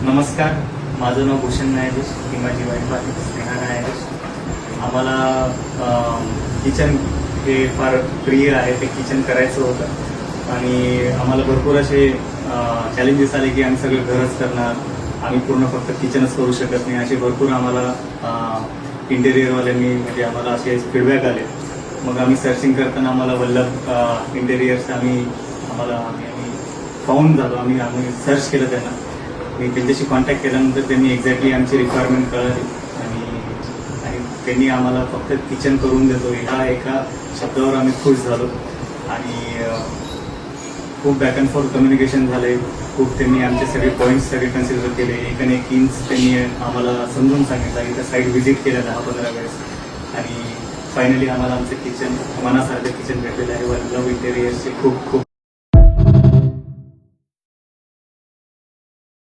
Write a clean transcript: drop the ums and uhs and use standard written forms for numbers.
नमस्कार, माझं नाव भूषण नायदेश. ही माझी वाईफ आहे स्नेहा नायदेश. आम्हाला किचन हे फार प्रिय आहे. ते किचन करायचं होतं आणि आम्हाला भरपूर असे चॅलेंजेस आले की आम्ही सगळं घरच करणार, आम्ही पूर्ण फक्त किचनच करू शकत नाही, असे भरपूर आम्हाला इंटेरियरवाल्यांनी म्हणजे आम्हाला असे फीडबॅक आले. मग आम्ही सर्चिंग करताना आम्हाला वल्लभ इंटेरियर्स आम्ही फाऊंड झालो. आम्ही सर्च केलं त्यांना. मी त्यांच्याशी कॉन्टॅक्ट केल्यानंतर त्यांनी एक्झॅक्टली आमची रिक्वायरमेंट कळली आणि त्यांनी आम्हाला फक्त किचन करून देतो ह्या एका शब्दावर आम्ही खुश झालो. आणि खूप बॅक अँड फोर्थ कम्युनिकेशन झाले. खूप त्यांनी आमचे सगळे पॉईंट्स सगळे कन्सिडर केले. एक इंच त्यांनी आम्हाला समजून सांगितलं. इथं साईट व्हिजिट केल्या 10-15 वेळेस आणि फायनली आम्हाला आमचं किचन मनासारखं किचन भेटलेलं आहे. वल्लभ इंटेरियर्सचे खूप खूप